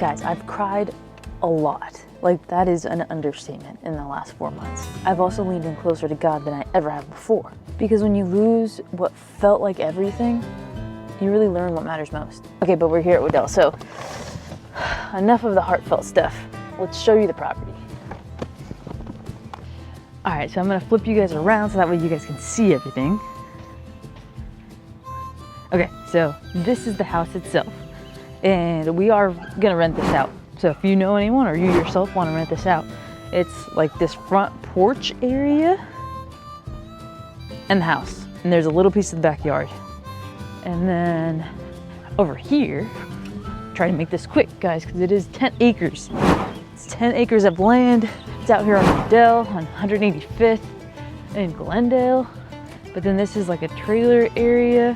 Guys, I've cried a lot. Like, that is an understatement in the last 4 months. I've also leaned in closer to God than I ever have before. Because when you lose what felt like everything, you really learn what matters most. Okay, but we're here at Waddell, so enough of the heartfelt stuff. Let's show you the property. All right, so I'm gonna flip you guys around so that way you guys can see everything. Okay, so this is the house itself, and we are gonna rent this out. So if you know anyone or you yourself want to rent this out, it's like this front porch area and the house. And there's a little piece of the backyard. And then over here, try to make this quick, guys, because it is 10 acres. It's 10 acres of land. It's out here on Waddell on 185th in Glendale. But then this is like a trailer area.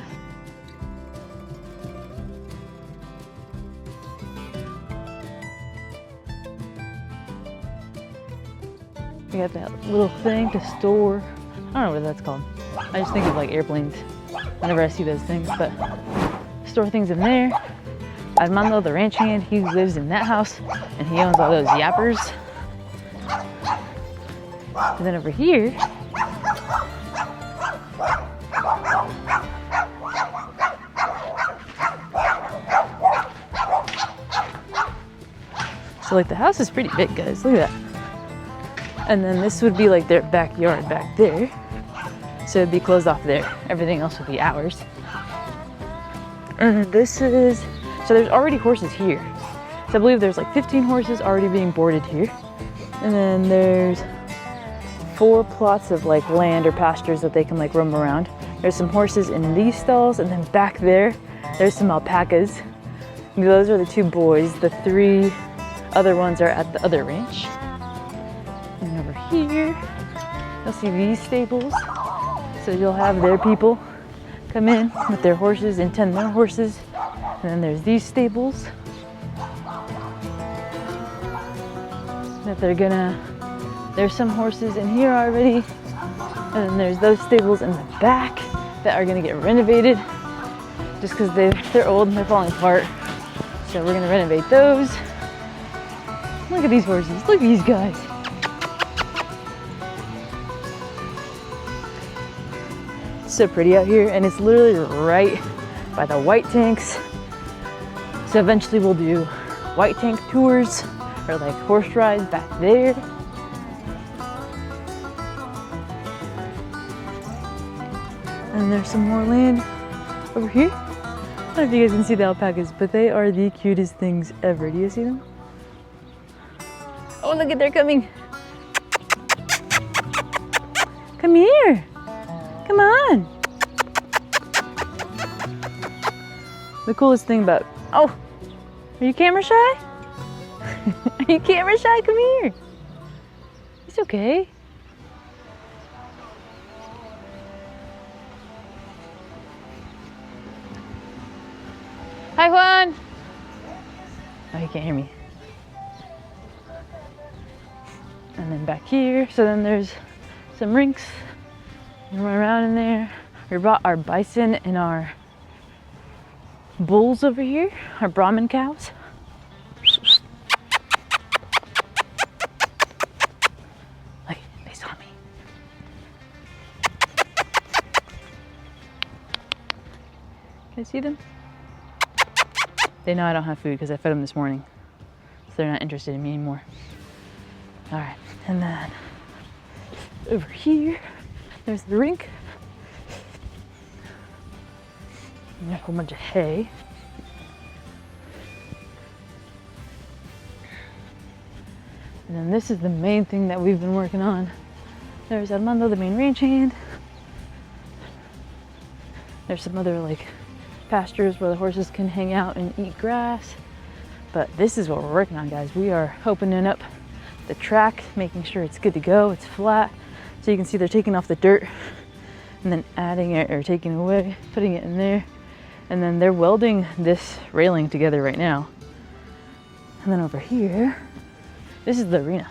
We got that little thing to store, I don't know what that's called. I just think of like airplanes whenever I see those things, but store things in there. Armando, the ranch hand, he lives in that house and he owns all those yappers. And then over here, so like the house is pretty big, guys, look at that. And then this would be like their backyard back there. So it'd be closed off there. Everything else would be ours. And then this is, so there's already horses here. So I believe there's like 15 horses already being boarded here. And then there's 4 plots of like land or pastures that they can like roam around. There's some horses in these stalls, and then back there, there's some alpacas. Those are the 2 boys. The 3 other ones are at the other ranch. And over here, you'll see these stables. So you'll have their people come in with their horses and tend their horses. And then there's these stables that they're gonna, there's some horses in here already. And then there's those stables in the back that are gonna get renovated just because they're old and they're falling apart. So we're gonna renovate those. Look at these horses, look at these guys. So pretty out here, and it's literally right by the white tanks. So eventually we'll do white tank tours or like horse rides back there. And there's some more land over here. I don't know if you guys can see the alpacas, but they are the cutest things ever. Do you see them? Oh, look at, they're coming. Come here. Come on. The coolest thing about, oh, are you camera shy? Are you camera shy? Come here. It's okay. Hi, Juan. Oh, he can't hear me. And then back here, so then there's some rinks. And run around in there. We brought our bison and our bulls over here, our Brahman cows. Look, they saw me. Can I see them? They know I don't have food because I fed them this morning. So they're not interested in me anymore. All right, and then over here, there's the rink. And there's a whole bunch of hay. And then this is the main thing that we've been working on. There's Armando, the main ranch hand. There's some other like pastures where the horses can hang out and eat grass. But this is what we're working on, guys. We are opening up the track, making sure it's good to go, it's flat. So you can see they're taking off the dirt and then adding it or taking away, putting it in there. And then they're welding this railing together right now. And then over here, this is the arena.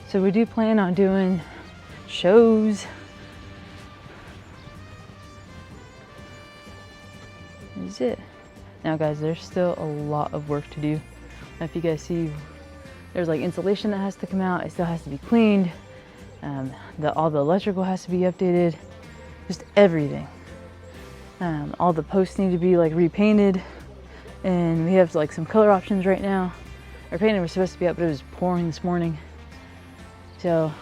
So we do plan on doing shows. That's it. Now guys, there's still a lot of work to do. If you guys see, there's like insulation that has to come out. It still has to be cleaned. All the electrical has to be updated. Just everything. All the posts need to be like repainted. And we have like some color options right now. Our painting was supposed to be up, but it was pouring this morning. So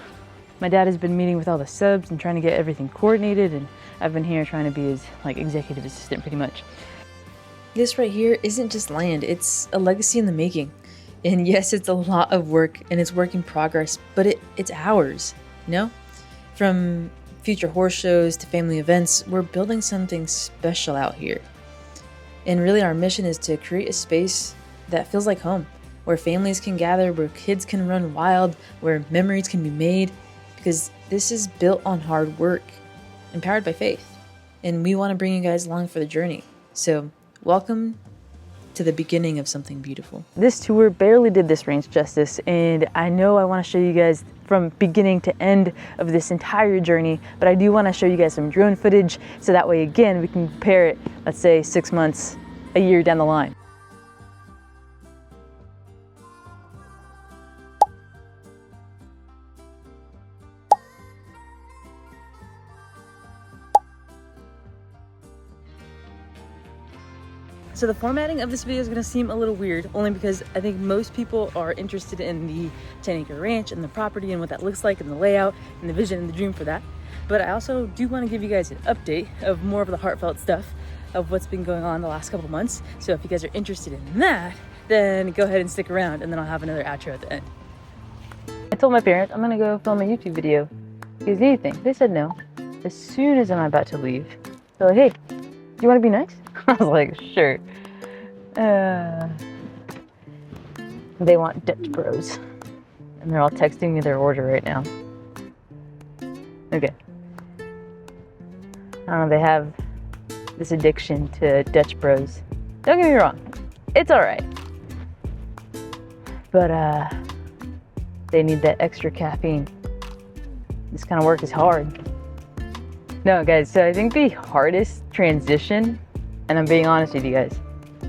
my dad has been meeting with all the subs and trying to get everything coordinated, and I've been here trying to be his like executive assistant pretty much. This right here isn't just land, it's a legacy in the making. And yes, it's a lot of work and it's work in progress, but it's ours, you know? From future horse shows to family events, we're building something special out here. And really our mission is to create a space that feels like home, where families can gather, where kids can run wild, where memories can be made, because this is built on hard work, empowered by faith. And we want to bring you guys along for the journey. So welcome to the beginning of something beautiful. This tour barely did this ranch justice, and I know I want to show you guys from beginning to end of this entire journey, but I do want to show you guys some drone footage, so that way again we can compare it, let's say 6 months, a year down the line. So the formatting of this video is gonna seem a little weird, only because I think most people are interested in the 10-acre ranch and the property and what that looks like and the layout and the vision and the dream for that. But I also do wanna give you guys an update of more of the heartfelt stuff of what's been going on the last couple months. So if you guys are interested in that, then go ahead and stick around, and then I'll have another outro at the end. I told my parents I'm gonna go film a YouTube video. Is anything? They said no. As soon as I'm about to leave, they're like, hey, do you wanna be nice? I was like, sure. They want Dutch Bros. And they're all texting me their order right now. Okay. I don't know, they have this addiction to Dutch Bros. Don't get me wrong, it's alright. But they need that extra caffeine. This kind of work is hard. No guys, so I think the hardest transition, and I'm being honest with you guys,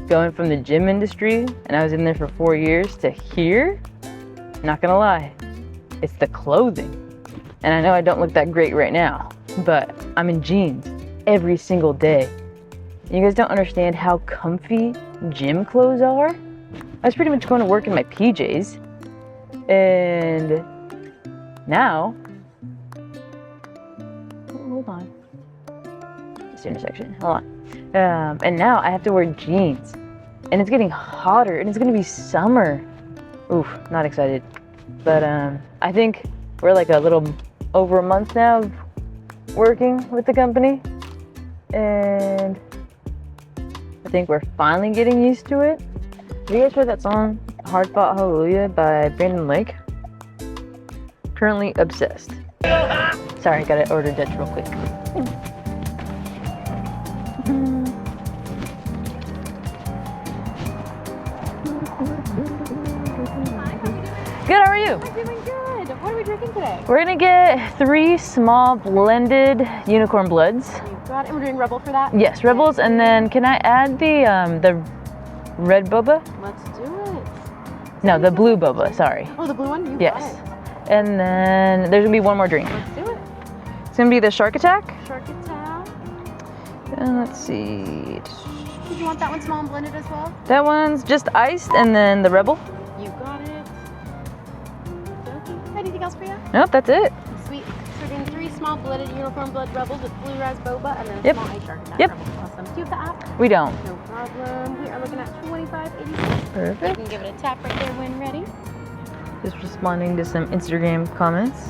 going from the gym industry, and I was in there for 4 years, to here, not gonna lie, it's the clothing. And I know I don't look that great right now, but I'm in jeans every single day. You guys don't understand how comfy gym clothes are. I was pretty much going to work in my PJs, and now, hold on, this intersection, hold on. And now I have to wear jeans, and it's getting hotter, and it's gonna be summer. Oof, not excited. But I think we're like a little over a month now of working with the company, and I think we're finally getting used to it. Have you guys heard that song, Hard Fought Hallelujah by Brandon Lake? Currently obsessed. Sorry, gotta order Dutch real quick. Good, how are you? I'm doing good. What are we drinking today? We're gonna get 3 small blended unicorn bloods. You got it. And we're doing Rebel for that? Yes, Rebels, and then can I add the red boba? Let's do it. No, the blue boba, sorry. Oh, the blue one? You got it. And then there's gonna be one more drink. Let's do it. It's gonna be the Shark Attack. Shark Attack. And let's see. Did you want that one small and blended as well? That one's just iced, and then the Rebel. You got it. Anything else for you? Nope, that's it. Sweet. So we're doing 3 small blended unicorn blood Rebels with blue rise boba, and then a small ice Shark Attack. Yep. Awesome. Do you have the app? We don't. No problem. We are looking at $25.86. Perfect. You can give it a tap right there when ready. Just responding to some Instagram comments.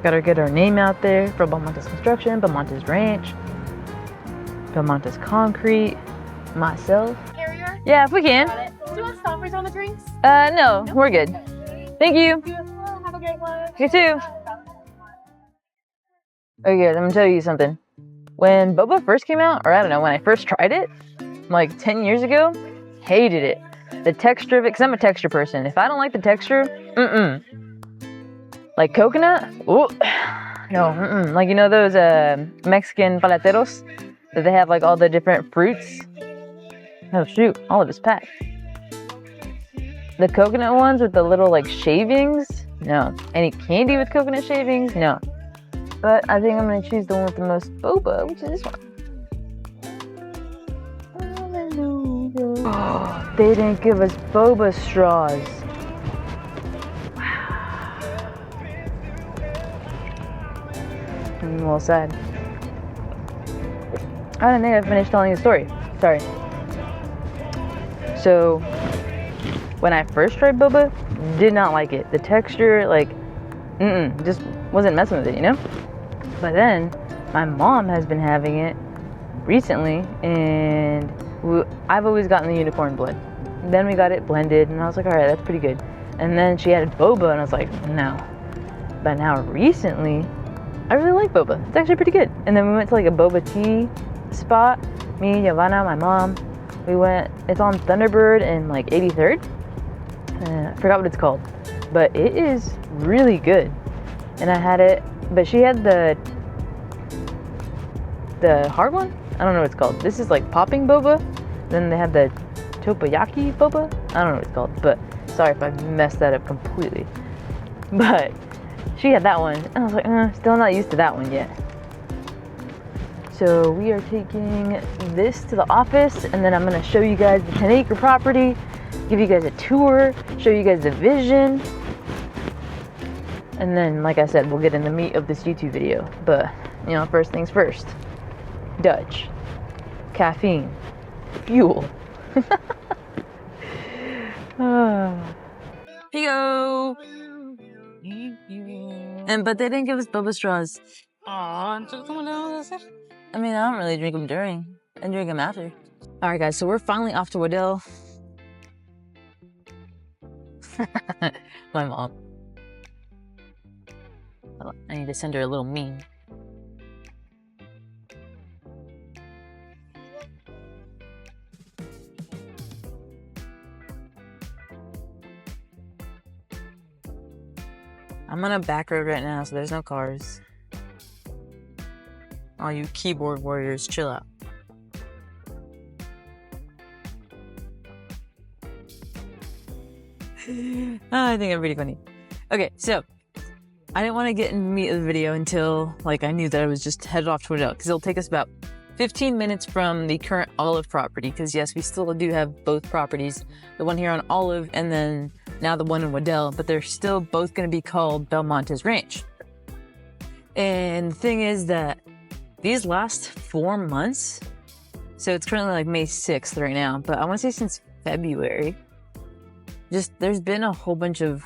Gotta get our name out there for Belmontez Construction, Belmontez Ranch, Belmontez Concrete, myself. Carrier? Yeah, if we can. Got it. Do you want stoppers on the drinks? No, we're good. Thank you. Have a great one. You too. Okay, guys, I'm gonna tell you something. When boba first came out, or I don't know, when I first tried it, like 10 years ago, hated it. The texture of it, because I'm a texture person. If I don't like the texture, Like coconut? Ooh. No, like, you know those Mexican paleteros that they have like all the different fruits? Oh shoot, all of it's packed. The coconut ones with the little like shavings? No. Any candy with coconut shavings? No. But I think I'm gonna choose the one with the most boba, which is this one. Hallelujah. Oh, they didn't give us boba straws. I'm a little sad. I don't think I finished telling the story. Sorry. So, when I first tried boba, did not like it. The texture, like, just wasn't messing with it, you know? But then, my mom has been having it recently, and I've always gotten the unicorn blend. Then we got it blended, and I was like, alright, that's pretty good. And then she added boba, and I was like, no. But now recently, I really like boba. It's actually pretty good. And then we went to like a boba tea spot. Me, Yavanna, my mom. We went, it's on Thunderbird and like 83rd. I forgot what it's called. But it is really good. And I had it, but she had the hard one? I don't know what it's called. This is like popping boba. Then they have the topayaki boba. I don't know what it's called, but sorry if I messed that up completely. But she had that one. And I was like, still not used to that one yet. So we are taking this to the office, and then I'm gonna show you guys the 10-acre property, give you guys a tour, show you guys the vision. And then, like I said, we'll get in the meat of this YouTube video. But, you know, first things first. Dutch. Caffeine. Fuel. Here you go. But they didn't give us boba straws. I mean, I don't really drink them during. I drink them after. Alright guys, so we're finally off to Waddell. My mom. I need to send her a little meme. I'm on a back road right now, so there's no cars. All you keyboard warriors, chill out. I think I'm pretty funny. Okay, so I didn't want to get in the meat of the video until like I knew that I was just headed off to Waddell, because it'll take us about 15 minutes from the current Olive property, because yes, we still do have both properties, the one here on Olive and then now the one in Waddell, but they're still both going to be called Belmontez Ranch. And the thing is that these last 4 months, so it's currently like May 6th right now, but I want to say since February, just there's been a whole bunch of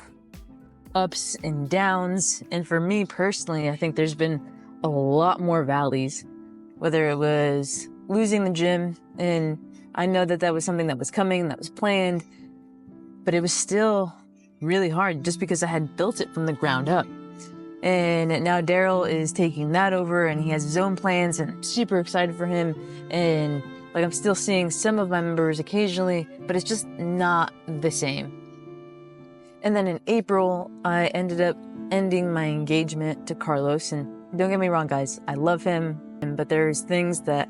ups and downs. And for me personally, I think there's been a lot more valleys, whether it was losing the gym, and I know that that was something that was coming, that was planned, but it was still really hard just because I had built it from the ground up. And now Daryl is taking that over, and he has his own plans, and I'm super excited for him. And like, I'm still seeing some of my members occasionally, but it's just not the same. And then in April, I ended up ending my engagement to Carlos. And don't get me wrong, guys, I love him, but there's things that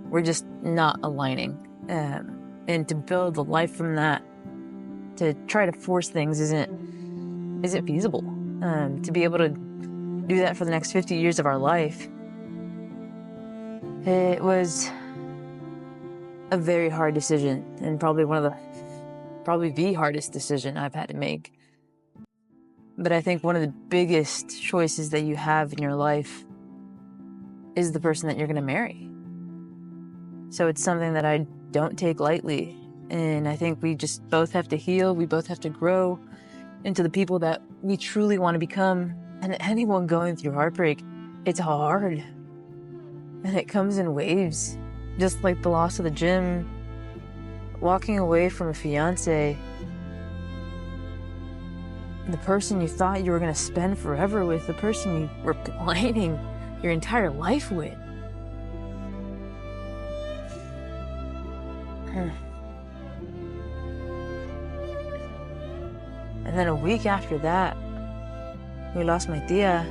we're just not aligning. And to build a life from that, to try to force things isn't feasible. To be able to do that for the next 50 years of our life, it was a very hard decision, and probably the hardest decision I've had to make. But I think one of the biggest choices that you have in your life is the person that you're going to marry. So it's something that I don't take lightly, and I think we just both have to heal, we both have to grow into the people that we truly want to become. And anyone going through heartbreak, it's hard, and it comes in waves. Just like the loss of the gym, walking away from a fiance, the person you thought you were going to spend forever with, the person you were planning your entire life with. And then a week after that, we lost my tia,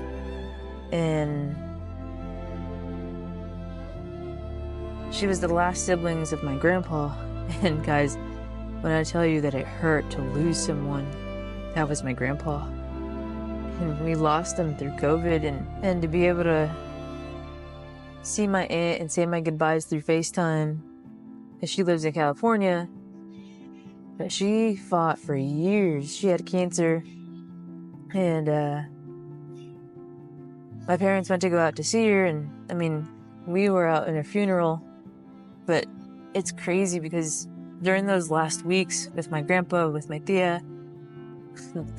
and she was the last siblings of my grandpa. And guys, when I tell you that it hurt to lose someone, that was my grandpa. And we lost him through COVID, and to be able to see my aunt and say my goodbyes through FaceTime, because she lives in California, but she fought for years. She had cancer, and my parents went to go out to see her, and I mean, we were out in her funeral, but it's crazy because during those last weeks with my grandpa, with my tia,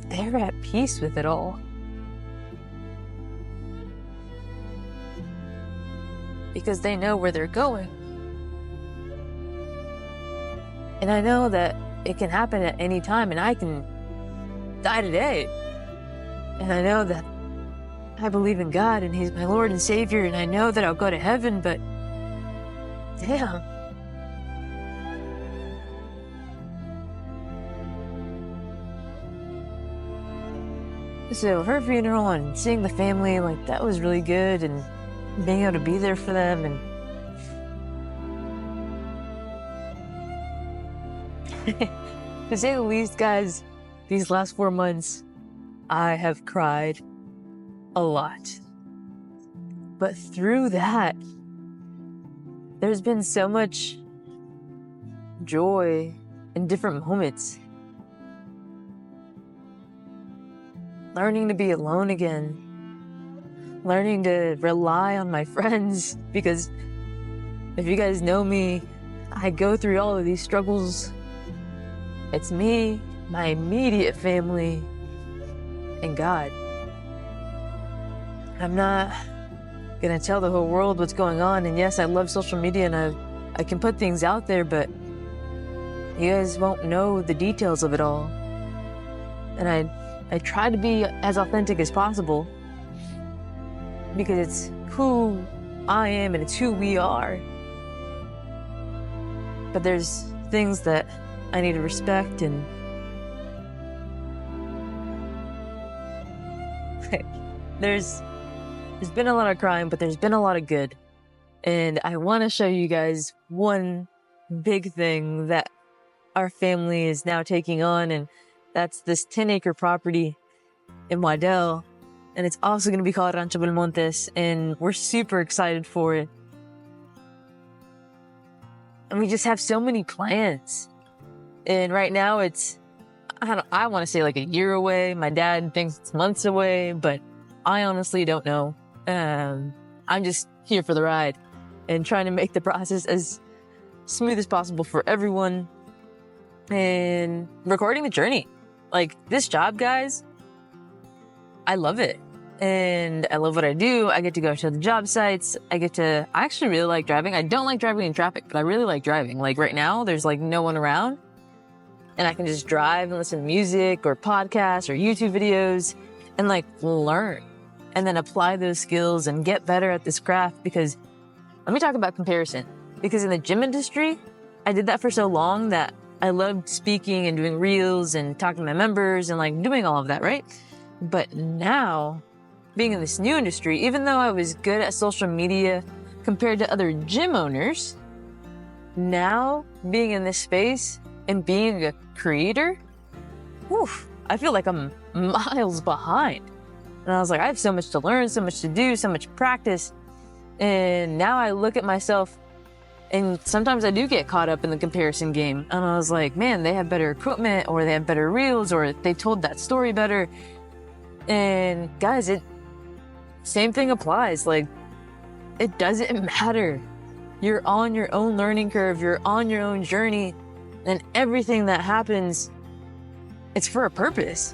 they're at peace with it all. Because they know where they're going. And I know that it can happen at any time, and I can die today. And I know that I believe in God, and He's my Lord and Savior, and I know that I'll go to heaven, but damn. So her funeral and seeing the family, like, that was really good, and being able to be there for them, and to say the least, guys, these last 4 months, I have cried a lot. But through that, there's been so much joy in different moments. Learning to be alone again. Learning to rely on my friends, because if you guys know me, I go through all of these struggles. It's me, my immediate family, and God. I'm not gonna tell the whole world what's going on, and yes, I love social media and I can put things out there, but you guys won't know the details of it all. And I try to be as authentic as possible, because it's who I am and it's who we are. But there's things that I need to respect, and there's been a lot of crime, but there's been a lot of good. And I want to show you guys one big thing that our family is now taking on, and that's this 10-acre property in Waddell. And it's also going to be called Rancho Belmontes, and we're super excited for it. And we just have so many plans. And right now it's, I want to say like a year away. My dad thinks it's months away, but I honestly don't know. I'm just here for the ride and trying to make the process as smooth as possible for everyone, and recording the journey. Like, this job, guys, I love it. And I love what I do. I get to go to the job sites. I actually really like driving. I don't like driving in traffic, but I really like driving. Like right now, there's like no one around, and I can just drive and listen to music or podcasts or YouTube videos and like learn and then apply those skills and get better at this craft. Because let me talk about comparison, because in the gym industry, I did that for so long that I loved speaking and doing reels and talking to my members and like doing all of that, right? But now, being in this new industry, even though I was good at social media compared to other gym owners, now being in this space and being a creator, I feel like I'm miles behind. And I was like, I have so much to learn, so much to do, so much practice. And now I look at myself, and sometimes I do get caught up in the comparison game. And I was like, man, they have better equipment, or they have better reels, or they told that story better. And guys, same thing applies. Like, it doesn't matter. You're on your own learning curve. You're on your own journey. And everything that happens, it's for a purpose.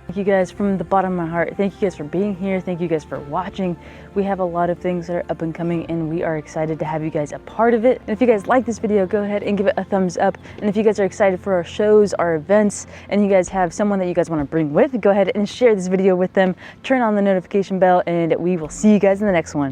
Thank you guys from the bottom of my heart. Thank you guys for being here. Thank you guys for watching. We have a lot of things that are up and coming, and we are excited to have you guys a part of it. And if you guys like this video, go ahead and give it a thumbs up. And if you guys are excited for our shows, our events, and you guys have someone that you guys want to bring with, go ahead and share this video with them. Turn on the notification bell, and we will see you guys in the next one.